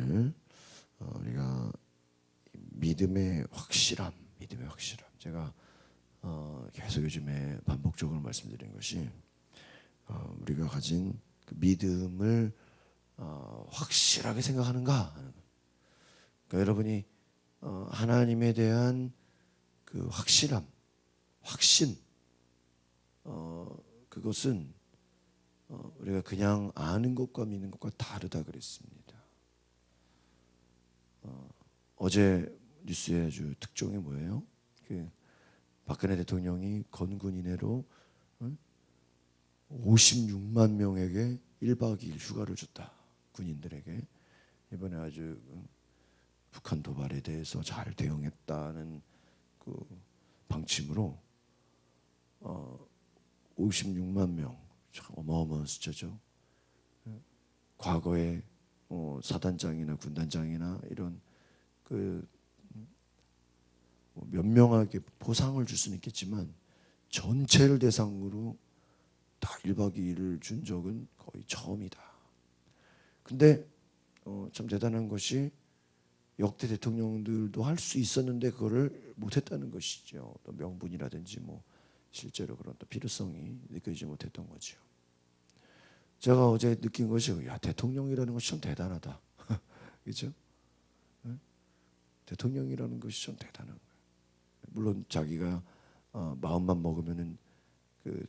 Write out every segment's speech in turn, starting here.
오늘 우리가 믿음의 확실함. 제가 계속 요즘에 반복적으로 말씀드린 것이 우리가 가진 그 믿음을 확실하게 생각하는가 하는 것. 그러니까 여러분이 하나님에 대한 그 확실함, 확신, 그것은 우리가 그냥 아는 것과 믿는 것과 다르다 그랬습니다. 어제 뉴스의 아주 특종이 뭐예요? 그 박근혜 대통령이 건군 이내로 56만 명에게 1박 2일 휴가를 줬다. 군인들에게. 이번에 아주 북한 도발에 대해서 잘 대응했다는 그 방침으로 56만 명, 참 어마어마한 숫자죠. 과거에 사단장이나 군단장이나 이런 그 몇 명에게 보상을 줄 수는 있겠지만 전체를 대상으로 다 1박 2일을 준 적은 거의 처음이다. 근데 참 대단한 것이 역대 대통령들도 할 수 있었는데 그거를 못했다는 것이죠. 또 명분이라든지 뭐 실제로 그런 또 필요성이 느껴지지 못했던 거죠. 제가 어제 느낀 것이 대통령이라는 것이 참 대단하다. 그렇죠? 대통령이라는 것이 참 대단한 거예요. 물론 자기가 마음만 먹으면은 그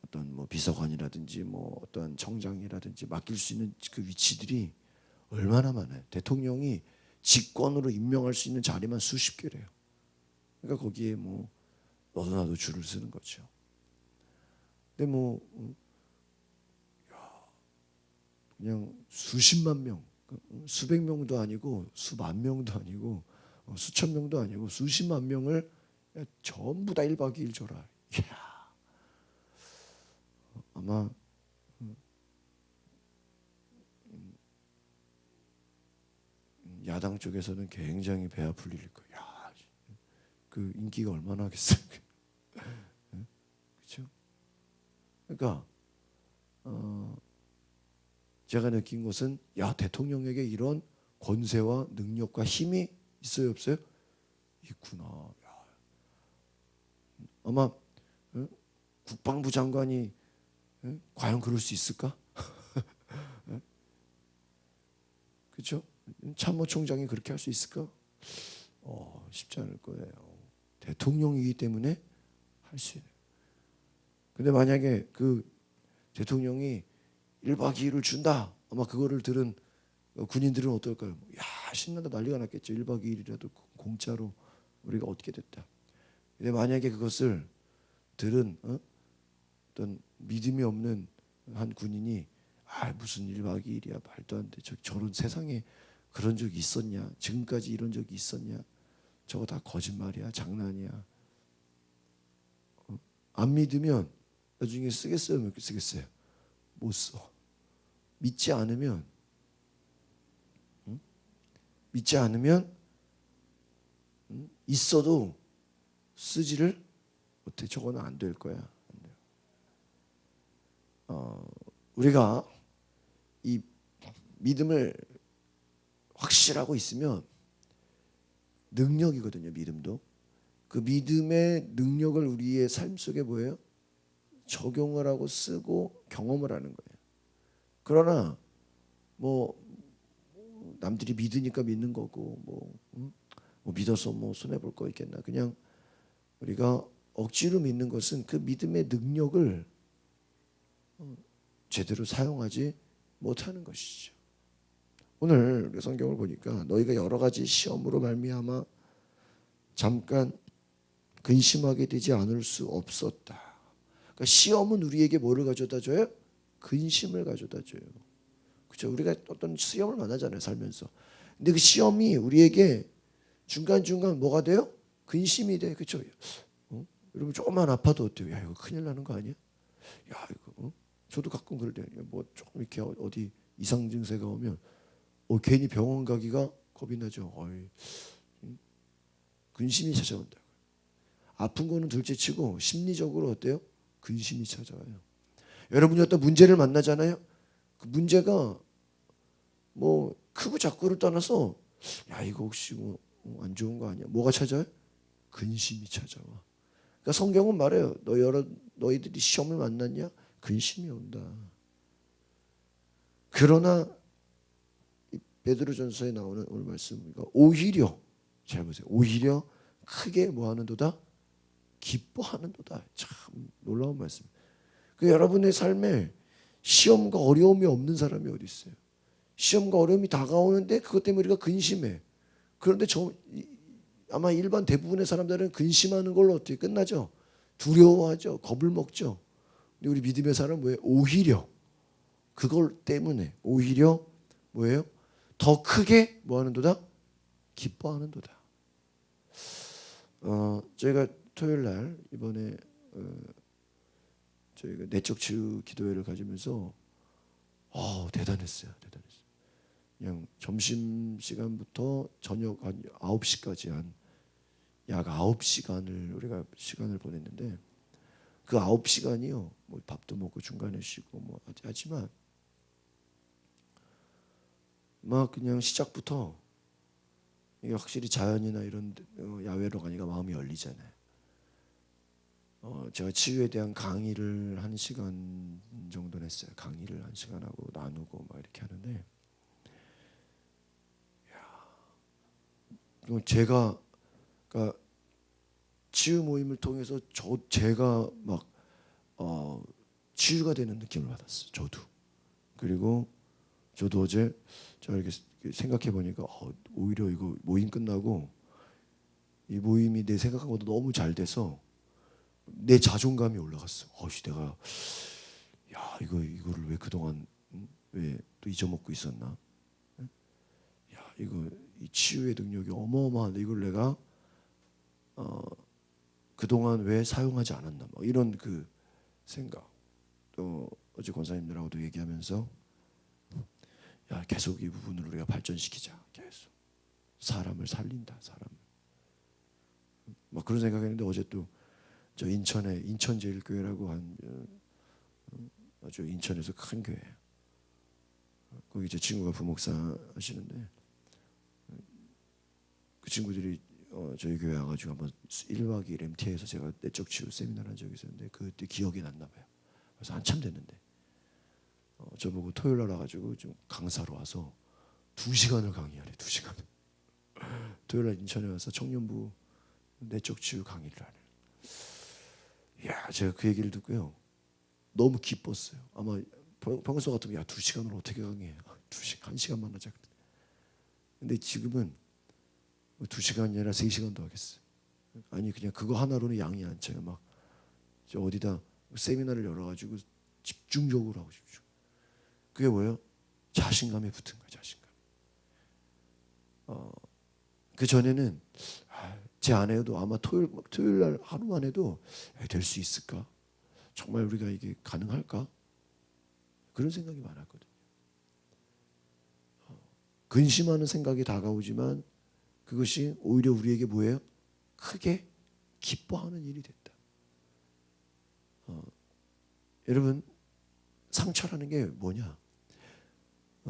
어떤 뭐 비서관이라든지 뭐 어떤 청장이라든지 맡길 수 있는 그 위치들이 얼마나 많아요. 대통령이 직권으로 임명할 수 있는 자리만 수십 개래요. 그러니까 거기에 뭐 너도 나도 줄을 서는 거죠. 근데 뭐 그냥 수십만 명, 수백 명도 아니고 수만 명도 아니고 수천 명도 아니고 수십만 명을 전부 다 1박 2일 줘라. 이야, 아마 야당 쪽에서는 굉장히 배 아플 일일 거예요. 야, 그 인기가 얼마나 하겠어요. 그렇죠? 그러니까 제가 느낀 것은 대통령에게 이런 권세와 능력과 힘이 있어요, 없어요? 있구나. 야. 아마 국방부 장관이 과연 그럴 수 있을까? 그렇죠? 참모총장이 그렇게 할 수 있을까? 쉽지 않을 거예요. 대통령이기 때문에 할 수 있어요. 근데 만약에 그 대통령이 1박 2일을 준다. 아마 그거를 들은 군인들은 어떨까요? 야, 신난다, 난리가 났겠죠. 1박 2일이라도 공짜로 우리가 얻게 됐다. 근데 만약에 그것을 들은 어떤 믿음이 없는 한 군인이 무슨 1박 2일이야, 말도 안 돼. 저런 세상에 그런 적이 있었냐? 지금까지 이런 적이 있었냐? 저거 다 거짓말이야, 장난이야. 안 믿으면 나중에 쓰겠어요, 못 쓰겠어요? 못 써. 믿지 않으면 있어도 쓰지를 못해. 저거는 안 될 거야. 안 돼요. 우리가 이 믿음을 확실하고 있으면 능력이거든요. 믿음도. 그 믿음의 능력을 우리의 삶 속에 뭐예요? 적용을 하고 쓰고 경험을 하는 거예요. 그러나 뭐 남들이 믿으니까 믿는 거고 뭐 믿어서 뭐 손해 볼 거 있겠나. 그냥 우리가 억지로 믿는 것은 그 믿음의 능력을 제대로 사용하지 못하는 것이죠. 오늘 우리 성경을 보니까 너희가 여러 가지 시험으로 말미암아 잠깐 근심하게 되지 않을 수 없었다. 그러니까 시험은 우리에게 뭐를 가져다 줘요? 근심을 가져다 줘요. 그렇죠? 우리가 어떤 시험을 만나잖아요, 살면서. 근데 그 시험이 우리에게 중간중간 뭐가 돼요? 근심이 돼. 그렇죠? 여러분 조금만 아파도 어때요? 야, 이거 큰일 나는 거 아니야? 야, 이거 저도 가끔 그럴 때 뭐 조금 이렇게 어디 이상 증세가 오면 괜히 병원 가기가 겁이 나죠. 근심이 찾아온다. 아픈 거는 둘째치고 심리적으로 어때요? 근심이 찾아와요. 여러분이 어떤 문제를 만나잖아요. 그 문제가 뭐 크고 작고를 떠나서 야 이거 혹시 뭐 안 좋은 거 아니야? 뭐가 찾아요? 근심이 찾아와. 그러니까 성경은 말해요. 너희들이 시험을 만났냐? 근심이 온다. 그러나 베드로전서에 나오는 오늘 말씀이니까 오히려 잘 보세요. 오히려 크게 뭐하는도다? 기뻐하는도다. 참 놀라운 말씀. 그 여러분의 삶에 시험과 어려움이 없는 사람이 어디 있어요? 시험과 어려움이 다가오는데 그것 때문에 우리가 근심해. 그런데 아마 일반 대부분의 사람들은 근심하는 걸로 어떻게 끝나죠? 두려워하죠. 겁을 먹죠. 근데 우리 믿음의 사람은 왜? 오히려 그걸 때문에 오히려 뭐예요? 더 크게 뭐하는도다? 기뻐하는도다. 저희가 토요일 날 이번에 저희가 내적 치유 기도회를 가지면서 대단했어요. 그냥 점심 시간부터 저녁 한 9시까지 한 약 9시간을 우리가 시간을 보냈는데 그 9시간이요. 뭐 밥도 먹고 중간에 쉬고 뭐 하지만 막 그냥 시작부터 이게 확실히 자연이나 이런 야외로 가니까 마음이 열리잖아요. 제가 치유에 대한 강의를 1시간 정도 했어요. 강의를 1시간 하고 나누고 막 이렇게 하는데 제가 그러니까 치유 모임을 통해서 제가 막 치유가 되는 느낌을 받았어요. 저도. 그리고 저도 어제 제가 이렇게 생각해 보니까 오히려 이거 모임 끝나고 이 모임이 내 생각한 것도 너무 잘 돼서 내 자존감이 올라갔어. 내가 이거를 왜 그동안 왜 또 잊어먹고 있었나? 이 치유의 능력이 어마어마한데 이걸 내가 그동안 왜 사용하지 않았나? 뭐 이런 그 생각. 또 어제 권사님들하고도 얘기하면서 계속 이 부분을 우리가 발전시키자. 계속 사람을 살린다. 사람. 막 그런 생각했는데 어제 또 저 인천에 인천제일교회라고 아주 인천에서 큰 교회. 거기 제 친구가 부목사 하시는데 그 친구들이 저희 교회 와가지고 한번 1박 2일 MT에서 제가 내적 치유 세미나를 한 적이 있었는데 그때 기억이 났나 봐요. 그래서 한참 됐는데 저보고 토요일 날 와가지고 좀 강사로 와서 2시간을 강의하래. 2시간. 토요일 날 인천에 와서 청년부 내적 치유 강의를 하래. 제가 그 얘기를 듣고요. 너무 기뻤어요. 아마 평소 같으면 2시간을 어떻게 강의해? 2시간, 1시간만 하자. 근데 지금은 2시간이 아니라 3시간도 하겠어요. 아니 그냥 그거 하나로는 양이 안 차요. 막 저 어디다 세미나를 열어가지고 집중적으로 하고 싶죠. 그게 뭐예요? 자신감에 붙은 거예요. 자신감. 그 전에는 제 아내도 아마 토요일 날 하루만 해도 될 수 있을까? 정말 우리가 이게 가능할까? 그런 생각이 많았거든요. 근심하는 생각이 다가오지만 그것이 오히려 우리에게 뭐예요? 크게 기뻐하는 일이 됐다. 여러분 상처라는 게 뭐냐?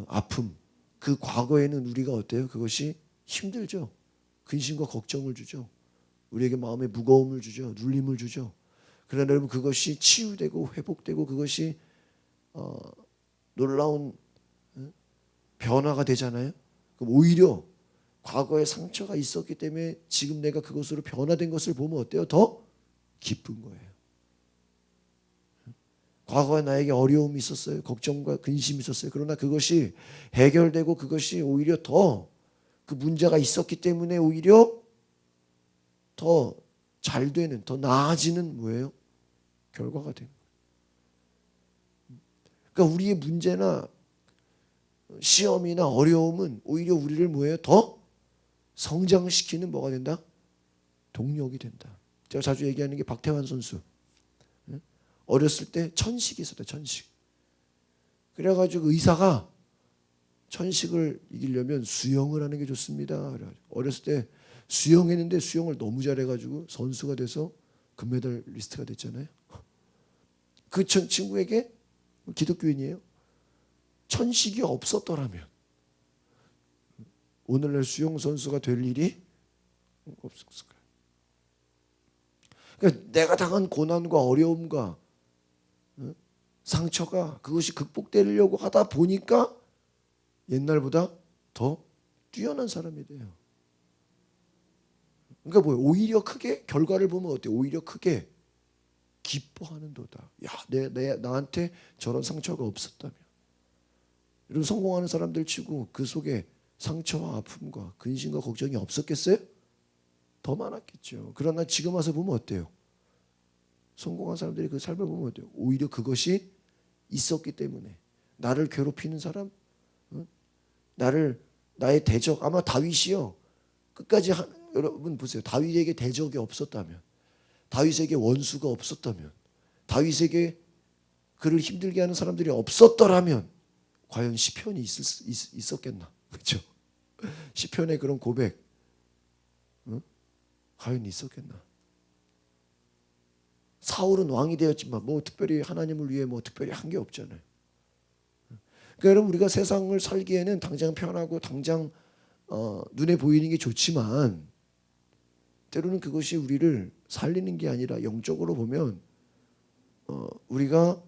아픔. 그 과거에는 우리가 어때요? 그것이 힘들죠. 근심과 걱정을 주죠. 우리에게 마음에 무거움을 주죠. 눌림을 주죠. 그러나 여러분 그것이 치유되고 회복되고 그것이 놀라운 변화가 되잖아요. 그럼 오히려 과거에 상처가 있었기 때문에 지금 내가 그것으로 변화된 것을 보면 어때요? 더 기쁜 거예요. 과거에 나에게 어려움이 있었어요. 걱정과 근심이 있었어요. 그러나 그것이 해결되고 그것이 오히려 더 그 문제가 있었기 때문에 오히려 더 잘 되는, 더 나아지는 뭐예요? 결과가 되는 거예요. 그러니까 우리의 문제나 시험이나 어려움은 오히려 우리를 뭐예요? 더 성장시키는 뭐가 된다? 동력이 된다. 제가 자주 얘기하는 게 박태환 선수. 어렸을 때 천식이 있었다. 천식. 그래가지고 의사가 천식을 이기려면 수영을 하는 게 좋습니다. 어렸을 때 수영했는데 수영을 너무 잘해가지고 선수가 돼서 금메달 리스트가 됐잖아요. 그 친구에게 기독교인이에요. 천식이 없었더라면 오늘날 수영 선수가 될 일이 없었을 거예요. 그러니까 내가 당한 고난과 어려움과 상처가 그것이 극복되려고 하다 보니까 옛날보다 더 뛰어난 사람이 돼요. 그러니까 뭐예요? 오히려 크게 결과를 보면 어때요? 오히려 크게 기뻐하는도다. 야, 나한테 저런 상처가 없었다면. 이런 성공하는 사람들 치고 그 속에 상처와 아픔과 근심과 걱정이 없었겠어요? 더 많았겠죠. 그러나 지금 와서 보면 어때요? 성공한 사람들이 그 삶을 보면 어때요? 오히려 그것이 있었기 때문에 나를 괴롭히는 사람, 나의 대적, 아마 다윗이요. 끝까지 여러분 보세요. 다윗에게 대적이 없었다면, 다윗에게 원수가 없었다면, 다윗에게 그를 힘들게 하는 사람들이 없었더라면 과연 시편이 있었겠나? 그렇죠? 시편의 그런 고백 과연 있었겠나? 사울은 왕이 되었지만 뭐 특별히 하나님을 위해 뭐 특별히 한 게 없잖아요. 그러니까 여러분 우리가 세상을 살기에는 당장 편하고 당장 눈에 보이는 게 좋지만 때로는 그것이 우리를 살리는 게 아니라 영적으로 보면 우리가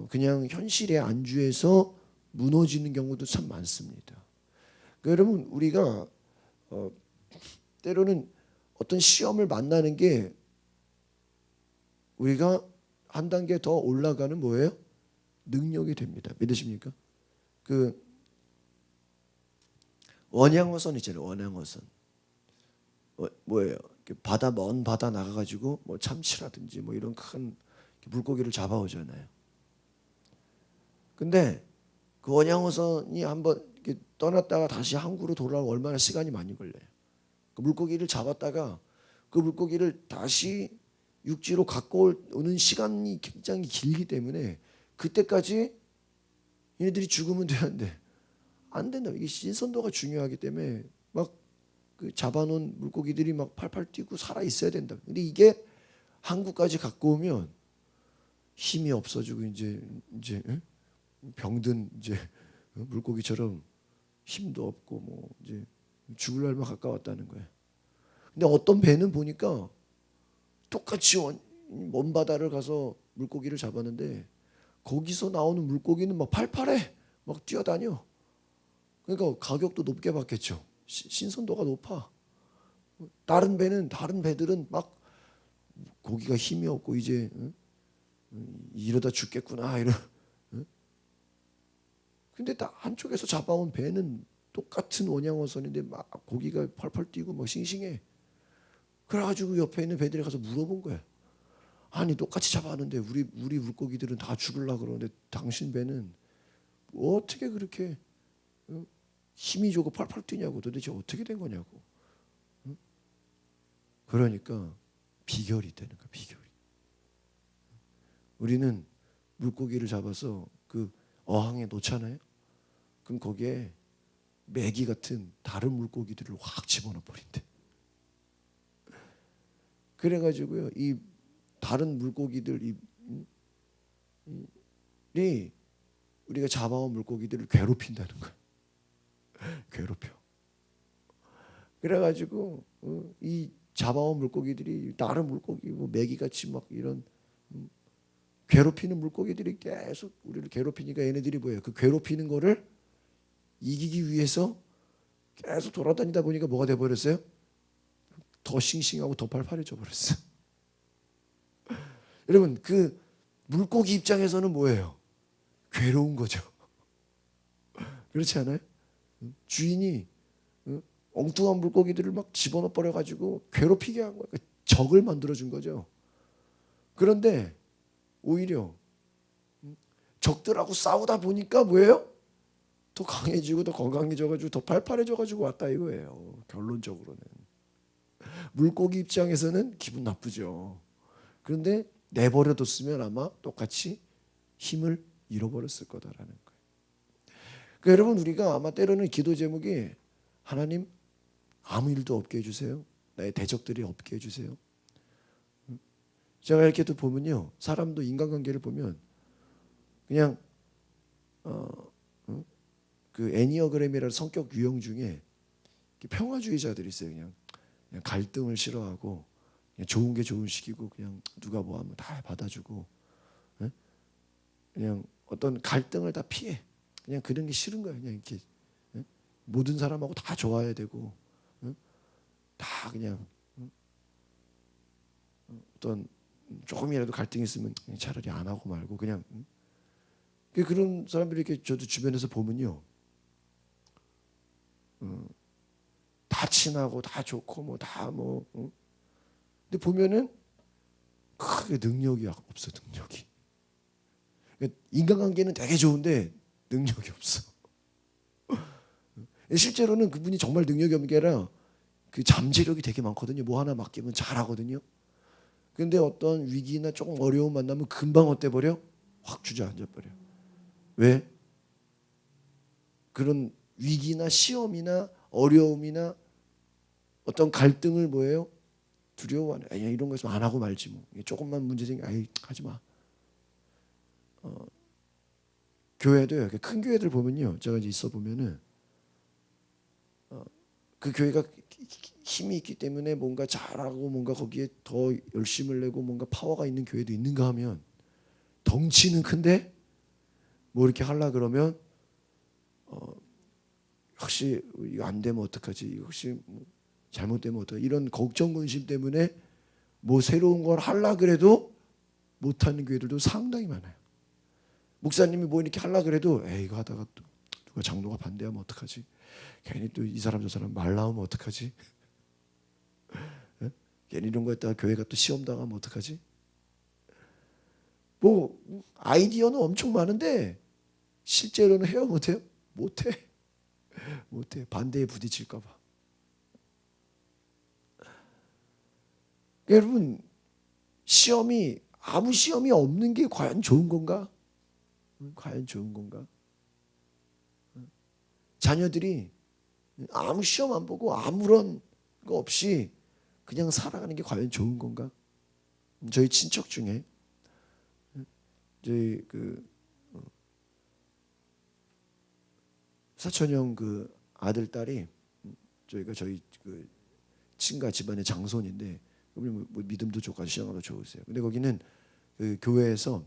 그냥 현실에 안주해서 무너지는 경우도 참 많습니다. 그러니까 여러분 우리가 때로는 어떤 시험을 만나는 게 우리가 한 단계 더 올라가는 뭐예요? 능력이 됩니다. 믿으십니까? 그 원양어선 있잖아요. 원양어선. 뭐예요? 먼 바다 나가가지고 뭐 참치라든지 뭐 이런 큰 물고기를 잡아오잖아요. 근데 그 원양어선이 한번 이렇게 떠났다가 다시 항구로 돌아오면 얼마나 시간이 많이 걸려요. 그 물고기를 잡았다가 그 물고기를 다시 육지로 갖고 오는 시간이 굉장히 길기 때문에 그때까지 얘네들이 죽으면 되는데 안 된다. 이게 신선도가 중요하기 때문에 막 그 잡아놓은 물고기들이 막 팔팔 뛰고 살아 있어야 된다. 근데 이게 한국까지 갖고 오면 힘이 없어지고 이제 병든 이제 물고기처럼 힘도 없고 뭐 이제 죽을 날만 가까웠다는 거예요. 근데 어떤 배는 보니까 똑같이 먼 바다를 가서 물고기를 잡았는데 거기서 나오는 물고기는 막 팔팔해 막 뛰어다녀. 그러니까 가격도 높게 받겠죠. 신선도가 높아. 다른 배들은 막 고기가 힘이 없고 이제 이러다 죽겠구나 이런. 근데 딱 한쪽에서 잡아온 배는 똑같은 원양어선인데 막 고기가 펄펄 뛰고 막 싱싱해. 그래가지고 옆에 있는 배들이 가서 물어본 거야. 아니 똑같이 잡아왔는데 우리 물고기들은 다 죽을라 그러는데 당신 배는 어떻게 그렇게 힘이 좋고 펄펄 뛰냐고. 도대체 어떻게 된 거냐고. 그러니까 비결이 있다는 거야. 비결이. 우리는 물고기를 잡아서 그 어항에 놓잖아요. 그럼 거기에 메기 같은 다른 물고기들을 확 집어넣어 버린대. 그래가지고요 이 다른 물고기들이 우리가 잡아온 물고기들을 괴롭힌다는 거야. 괴롭혀. 그래가지고 이 잡아온 물고기들이 다른 물고기 뭐 메기같이 막 이런 괴롭히는 물고기들이 계속 우리를 괴롭히니까 얘네들이 뭐예요? 그 괴롭히는 거를 이기기 위해서 계속 돌아다니다 보니까 뭐가 돼버렸어요? 더 싱싱하고 더 팔팔해져 버렸어. 여러분 그 물고기 입장에서는 뭐예요? 괴로운 거죠. 그렇지 않아요? 주인이 엉뚱한 물고기들을 막 집어넣어 버려 가지고 괴롭히게 한 거예요. 적을 만들어 준 거죠. 그런데 오히려 적들하고 싸우다 보니까 뭐예요? 더 강해지고 더 건강해져 가지고 더 팔팔해져 가지고 왔다 이거예요. 결론적으로는 물고기 입장에서는 기분 나쁘죠. 그런데 내버려뒀으면 아마 똑같이 힘을 잃어버렸을 거다라는 거예요. 그러니까 여러분 우리가 아마 때로는 기도 제목이 하나님 아무 일도 없게 해주세요. 나의 대적들이 없게 해주세요. 제가 이렇게 또 보면요, 사람도 인간관계를 보면 그냥 그 애니어그램이라는 성격 유형 중에 평화주의자들이 있어요. 그냥 갈등을 싫어하고 그냥 좋은 게 좋은 식이고 그냥 누가 뭐 하면 다 받아주고 예? 그냥 어떤 갈등을 다 피해. 그냥 그런 게 싫은 거예요. 그냥 이렇게 예? 모든 사람하고 다 좋아야 되고 예? 다 그냥 어떤 조금이라도 갈등이 있으면 그냥 차라리 안 하고 말고 그냥 그런 사람들이 이렇게 저도 주변에서 보면요. 다 친하고 다 좋고 뭐 다 뭐 근데 보면은 크게 능력이 없어. 능력이. 그러니까 인간관계는 되게 좋은데 능력이 없어. 실제로는 그분이 정말 능력이 없는 게 아니라 그 잠재력이 되게 많거든요. 뭐 하나 맡기면 잘하거든요. 근데 어떤 위기나 조금 어려움 만나면 금방 어때 버려? 확 주저앉아 버려. 왜? 그런 위기나 시험이나 어려움이나 어떤 갈등을 뭐예요? 두려워하네. 야, 이런 거 있으면 안 하고 말지 뭐. 조금만 문제 생겨, 아이 하지 마. 교회도요. 큰 교회들 보면요, 제가 이제 있어 보면은 그 교회가 힘이 있기 때문에 뭔가 잘하고 뭔가 거기에 더 열심을 내고 뭔가 파워가 있는 교회도 있는가 하면 덩치는 큰데 뭐 이렇게 하려 그러면 혹시 이거 안 되면 어떡하지? 혹시 뭐 잘못되면 어떡하지? 이런 걱정 근심 때문에 뭐 새로운 걸 하려 그래도 못하는 교회들도 상당히 많아요. 목사님이 뭐 이렇게 하려 그래도 에이 이거 하다가 또 누가 장로가 반대하면 어떡하지? 괜히 또 이 사람 저 사람 말 나오면 어떡하지? 예? 괜히 이런 거 했다가 교회가 또 시험 당하면 어떡하지? 뭐 아이디어는 엄청 많은데 실제로는 해요 못해요? 못해. 못해. 반대에 부딪힐까 봐. 여러분 시험이 아무 시험이 없는 게 과연 좋은 건가? 과연 좋은 건가? 자녀들이 아무 시험 안 보고 아무런 거 없이 그냥 살아가는 게 과연 좋은 건가? 저희 친척 중에 저희 그 사촌형 그 아들 딸이 저희가 저희 그 친가 집안의 장손인데 뭐 믿음도 좋고 신앙도 좋으세요. 근데 거기는 그 교회에서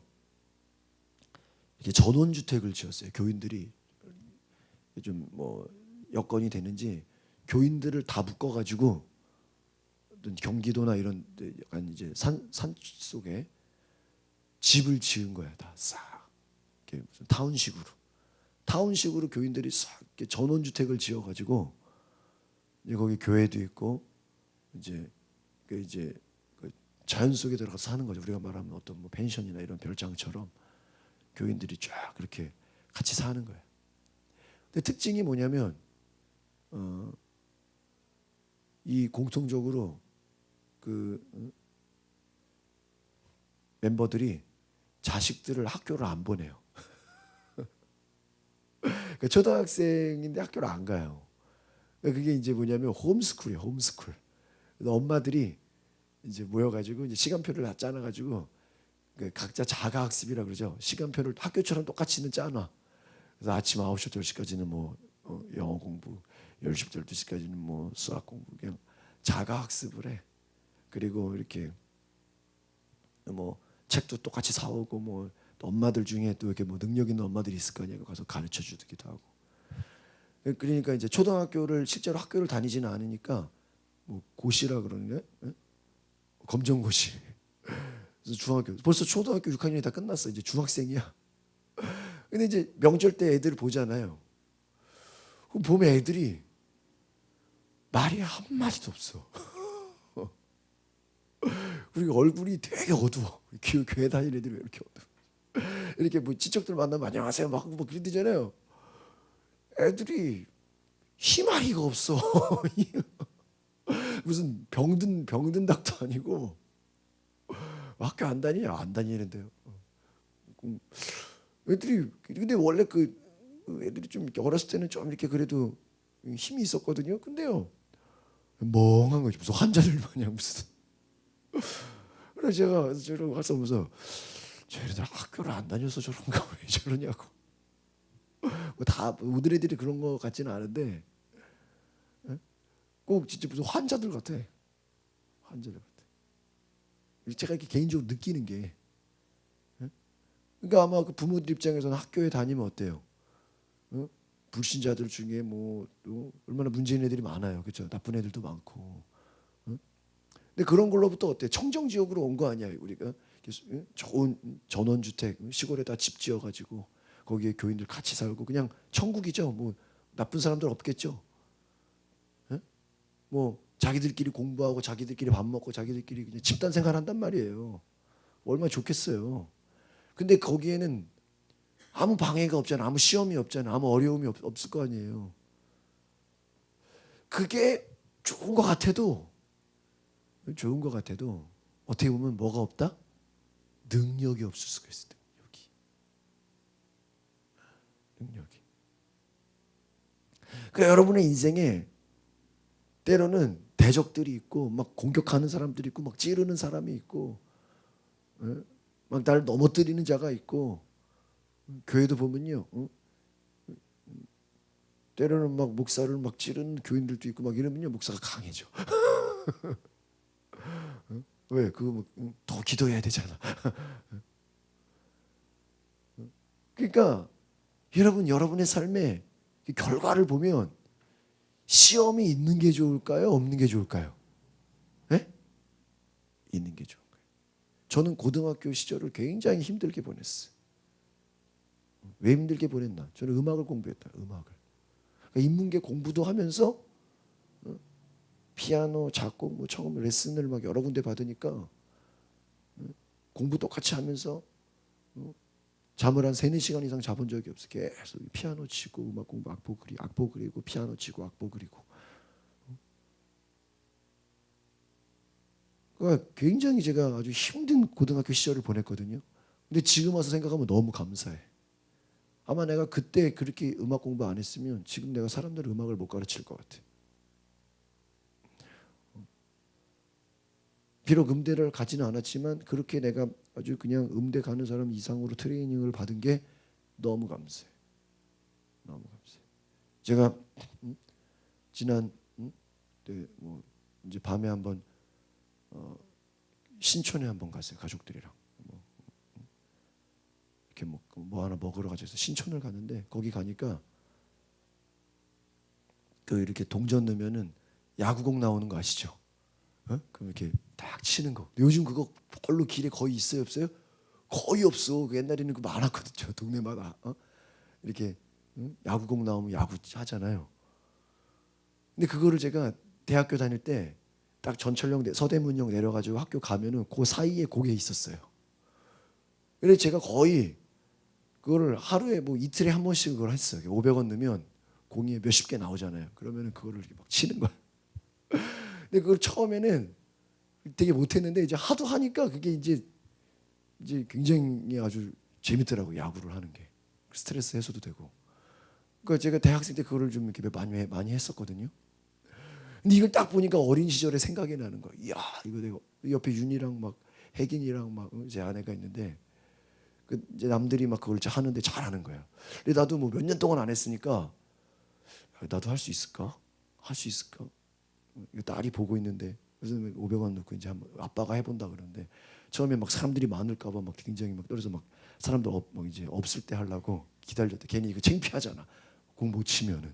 이렇게 전원주택을 지었어요. 교인들이 좀 뭐 여건이 되는지 교인들을 다 묶어가지고 경기도나 이런 약간 이제 산 속에 집을 지은 거야. 다 싹 무슨 타운식으로 교인들이 싹 전원주택을 지어가지고 이제 거기 교회도 있고 이제 그 자연 속에 들어가서 사는 거죠. 우리가 말하면 어떤 뭐 펜션이나 이런 별장처럼 교인들이 쫙 그렇게 같이 사는 거예요. 근데 특징이 뭐냐면 이 공통적으로 그 멤버들이 자식들을 학교를 안 보내요. 그러니까 초등학생인데 학교를 안 가요. 그러니까 그게 이제 뭐냐면 홈스쿨이에요. 홈스쿨. 그래서 엄마들이 이제 모여가지고 이제 시간표를 다 짜놔가지고 그 각자 자가학습이라 그러죠. 시간표를 학교처럼 똑같이는 짜놔. 그래서 아침 9시부터 10시까지는 뭐 영어 공부, 10시부터 12시까지는 뭐 수학 공부, 그냥 자가학습을 해. 그리고 이렇게 뭐 책도 똑같이 사오고 뭐 엄마들 중에 또 이렇게 뭐 능력 있는 엄마들이 있을 거 아니에요. 가서 가르쳐 주기도 하고. 그러니까 이제 초등학교를 실제로 학교를 다니지는 않으니까 뭐 고시라 그러네. 검정고시. 그래서 중학교 벌써 초등학교 6학년이 다 끝났어. 이제 중학생이야. 근데 이제 명절 때 애들 보잖아요. 그럼 보면 애들이 말이 한 마디도 없어. 그리고 얼굴이 되게 어두워. 교회 다니는 애들이 왜 이렇게 어두워? 이렇게 뭐 친척들 만나면 안녕하세요 막 뭐 그러잖아요. 애들이 희망이가 없어. 무슨 병든 닭도 아니고 학교 안 다니냐? 안 다니는데요. 애들이 근데 원래 그 애들이 좀 이렇게 어렸을 때는 좀 이렇게 그래도 힘이 있었거든요. 근데요 멍한 거지. 무슨 환자들 마냥 무슨. 그래서 제가 저러고 가서 보면서 쟤네들 학교를 안 다녀서 저런가 왜 저러냐고. 뭐 다 모든 애들이 그런 거 같지는 않은데 꼭 진짜 무슨 환자들 같아. 환자들 같아. 제가 이렇게 개인적으로 느끼는 게, 그러니까 아마 그 부모들 입장에서는 학교에 다니면 어때요? 불신자들 중에 뭐 또 얼마나 문제인 애들이 많아요, 그렇죠? 나쁜 애들도 많고. 근데 그런 걸로부터 어때? 청정 지역으로 온 거 아니야, 우리가? 좋은 전원주택 시골에다 집 지어가지고 거기에 교인들 같이 살고 그냥 천국이죠. 뭐 나쁜 사람들 없겠죠. 뭐 자기들끼리 공부하고 자기들끼리 밥 먹고 자기들끼리 그냥 집단 생활한단 말이에요. 얼마나 좋겠어요. 근데 거기에는 아무 방해가 없잖아. 아무 시험이 없잖아. 아무 어려움이 없을 거 아니에요. 그게 좋은 것 같아도 어떻게 보면 뭐가 없다? 능력이 없을 수가 있어. 능력이. 그러니까 여러분의 인생에 때로는 대적들이 있고 막 공격하는 사람들이 있고 막 찌르는 사람이 있고 막 나를 넘어뜨리는 자가 있고 교회도 보면요. 때로는 막 목사를 막 찌르는 교인들도 있고 막 이러면요. 목사가 강해져. 왜? 그거 더 기도해야 되잖아. 그러니까 여러분의 삶의 결과를 보면 시험이 있는 게 좋을까요? 없는 게 좋을까요? 네? 있는 게 좋을까요? 저는 고등학교 시절을 굉장히 힘들게 보냈어요. 왜 힘들게 보냈나? 저는 음악을 공부했다. 음악을. 그러니까 인문계 공부도 하면서 피아노, 작곡, 뭐 처음 레슨을 막 여러 군데 받으니까 공부 똑같이 하면서 잠을 한 3-4시간 이상 자본 적이 없어. 계속 피아노 치고 음악 공부, 악보 그리고 피아노 치고 악보 그리고. 그러니까 굉장히 제가 아주 힘든 고등학교 시절을 보냈거든요. 근데 지금 와서 생각하면 너무 감사해. 아마 내가 그때 그렇게 음악 공부 안 했으면 지금 내가 사람들 음악을 못 가르칠 것 같아. 비록 음대를 가지는 않았지만 그렇게 내가 아주 그냥 음대 가는 사람 이상으로 트레이닝을 받은 게 너무 감사해. 너무 감사해. 제가 지난 뭐 이제 밤에 한번 신촌에 한번 갔어요. 가족들이랑 이렇게 뭐 하나 먹으러 가져서 신촌을 갔는데 거기 가니까 그 이렇게 동전 넣으면은 야구공 나오는 거 아시죠? 그럼 이렇게 딱 치는 거. 요즘 그거 별로 길에 거의 있어요, 없어요? 거의 없어. 그 옛날에는 그 많았거든요, 동네마다. 이렇게 야구공 나오면 야구 하잖아요. 근데 그거를 제가 대학교 다닐 때 딱 전철역 서대문역 내려가지고 학교 가면은 그 사이에 그게 있었어요. 그래서 제가 거의 그거를 하루에 뭐 이틀에 한 번씩 그걸 했어요. 500원 넣으면 공이 몇십 개 나오잖아요. 그러면은 그거를 이렇게 막 치는 거야. 근데 그걸 처음에는 되게 못했는데 이제 하도 하니까 그게 이제 굉장히 아주 재밌더라고. 야구를 하는 게 스트레스 해소도 되고. 그러니까 제가 대학생 때 그거를 좀 이렇게 많이 했었거든요. 근데 이걸 딱 보니까 어린 시절에 생각이 나는 거야. 이야, 이거 내가 옆에 윤이랑 막 혜긴이랑 막 제 아내가 있는데 그 이제 남들이 막 그걸 하는데 잘하는 거야. 근데 나도 뭐 몇 년 동안 안 했으니까 나도 할 수 있을까? 할 수 있을까? 이거 딸이 보고 있는데 그래서 500원 넣고 이제 한번 아빠가 해본다 그러는데 처음에 막 사람들이 많을까봐 막 굉장히 막 떨어서 막 사람들 막 이제 없을 때 하려고 기다렸다. 괜히 이거 창피하잖아. 공 못 치면은.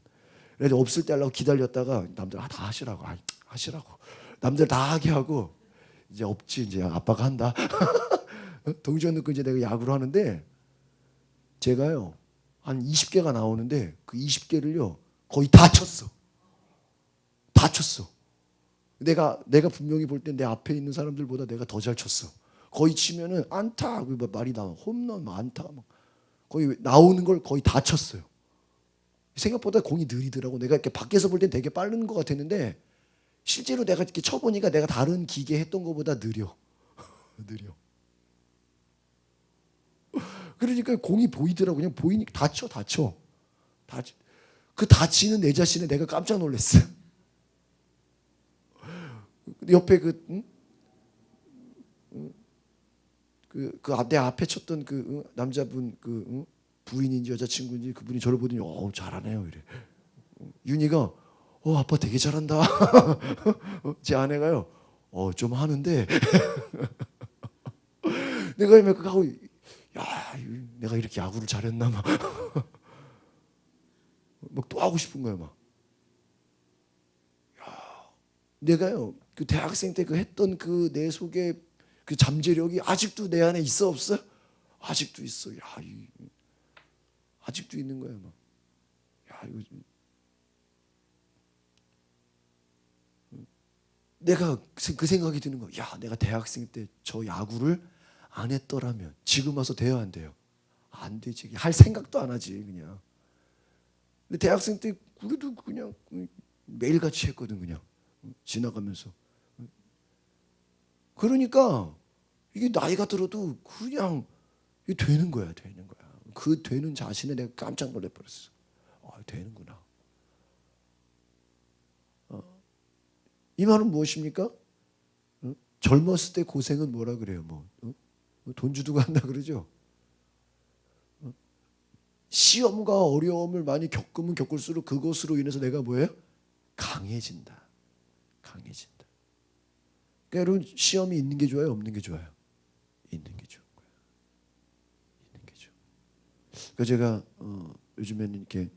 그래서 없을 때 하려고 기다렸다가 남들 다 하시라고 하시라고 남들 다 하게 하고 이제 없지 이제 아빠가 한다. 동전 넣고 이제 내가 야구를 하는데 제가요 한 20개가 나오는데 그 20개를요 거의 다 쳤어. 다 쳤어. 내가 분명히 볼 때 내 앞에 있는 사람들보다 내가 더 잘 쳤어. 거의 치면은 안타 말이 나와. 홈런 안타 막 거의 나오는 걸 거의 다 쳤어요. 생각보다 공이 느리더라고. 내가 이렇게 밖에서 볼 땐 되게 빠른 것 같았는데 실제로 내가 이렇게 쳐보니까 내가 다른 기계 했던 것보다 느려. 느려. 그러니까 공이 보이더라고. 그냥 보이니까 다 쳐, 다 쳐. 그 다치는 내 자신에 내가 깜짝 놀랐어. 옆에 내 앞에 쳤던 남자분 부인인지 여자친구인지 그분이 저를 보더니 잘하네요 이래. 윤희가 아빠 되게 잘한다. 제 아내가요. 좀 하는데 내가 막 하고 야, 내가 이렇게 야구를 잘했나 막 또 하고 싶은 거예요 막. 내가요 그 대학생 때 그 했던 그 내 속에 그 잠재력이 아직도 내 안에 있어 없어? 아직도 있어. 아직도 있는 거예요 막. 이거 내가 그 생각이 드는 거야. 내가 대학생 때 저 야구를 안 했더라면 지금 와서 돼야 안 돼요? 안 되지. 할 생각도 안 하지 그냥. 근데 대학생 때 그래도 그냥 매일같이 했거든 그냥 지나가면서. 그러니까 이게 나이가 들어도 그냥 이게 되는 거야. 그 되는 자신에 내가 깜짝 놀래버렸어. 되는구나. 이 말은 무엇입니까? 젊었을 때 고생은 뭐라 그래요? 돈 주고 한다 그러죠. 시험과 어려움을 많이 겪으면 겪을수록 그것으로 인해서 내가 뭐예요? 강해진다. 그러니까 여러분 시험이 있는 게 좋아요? 없는 게 좋아요? 있는 게 좋은 거예요. 있는 게 좋아. 그러니까 제가 요즘에는 이렇게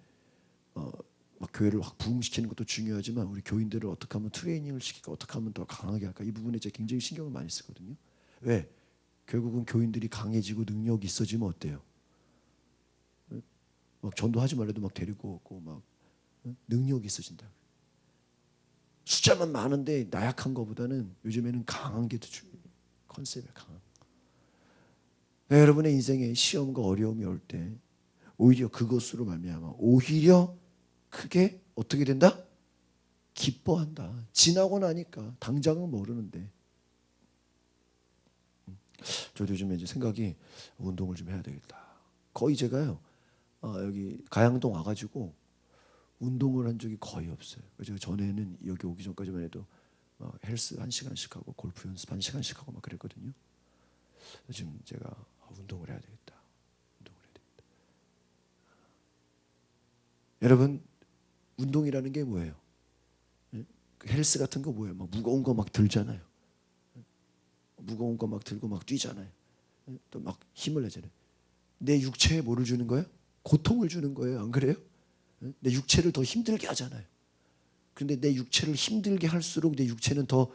막 교회를 확 부흥시키는 것도 중요하지만 우리 교인들을 어떻게 하면 트레이닝을 시킬까, 어떻게 하면 더 강하게 할까, 이 부분에 제가 굉장히 신경을 많이 쓰거든요. 왜? 결국은 교인들이 강해지고 능력이 있어지면 어때요? 막 전도하지 말라도 막 데리고 오고 막 능력이 있어진다. 숫자만 많은데 나약한 것보다는 요즘에는 강한 게 더 중요해요. 컨셉이 강한. 여러분의 인생에 시험과 어려움이 올 때 오히려 그것으로 말미암아 오히려 크게 어떻게 된다? 기뻐한다. 지나고 나니까 당장은 모르는데. 저도 요즘에 이제 생각이 운동을 좀 해야 되겠다. 거의 제가요 여기 가양동 와가지고 운동을 한 적이 거의 없어요. 제가 전에는 여기 오기 전까지만 해도 헬스 1시간씩 하고 골프 연습 1시간씩 하고 막 그랬거든요. 요즘 제가 운동을 해야 되겠다. 여러분 운동이라는 게 뭐예요? 헬스 같은 거 뭐예요? 막 무거운 거 막 들잖아요. 무거운 거 막 들고 막 뛰잖아요. 또 막 힘을 내잖아요. 내 육체에 뭐를 주는 거예요? 고통을 주는 거예요. 안 그래요? 내 육체를 더 힘들게 하잖아요. 그런데 내 육체를 힘들게 할수록 내 육체는 더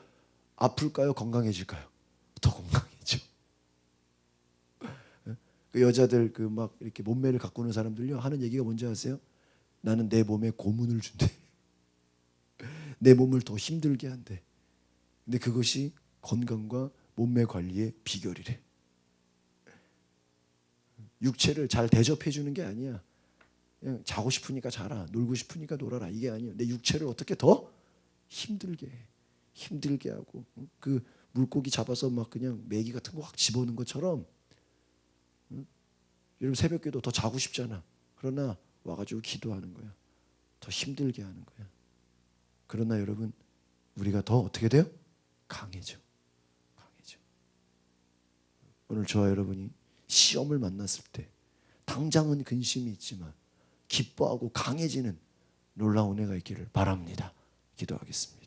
아플까요? 건강해질까요? 더 건강해져. 그 여자들 그 막 이렇게 몸매를 가꾸는 사람들요 하는 얘기가 뭔지 아세요? 나는 내 몸에 고문을 준대. 내 몸을 더 힘들게 한대. 근데 그것이 건강과 몸매 관리의 비결이래. 육체를 잘 대접해 주는 게 아니야. 그냥 자고 싶으니까 자라, 놀고 싶으니까 놀아라, 이게 아니에요. 내 육체를 어떻게 더 힘들게 해. 힘들게 하고 그 물고기 잡아서 막 그냥 메기 같은 거 확 집어넣는 것처럼. 여러분 새벽에도 더 자고 싶잖아. 그러나 와가지고 기도하는 거야. 더 힘들게 하는 거야. 그러나 여러분 우리가 더 어떻게 돼요? 강해져. 오늘 저와 여러분이 시험을 만났을 때 당장은 근심이 있지만 기뻐하고 강해지는 놀라운 은혜가 있기를 바랍니다. 기도하겠습니다.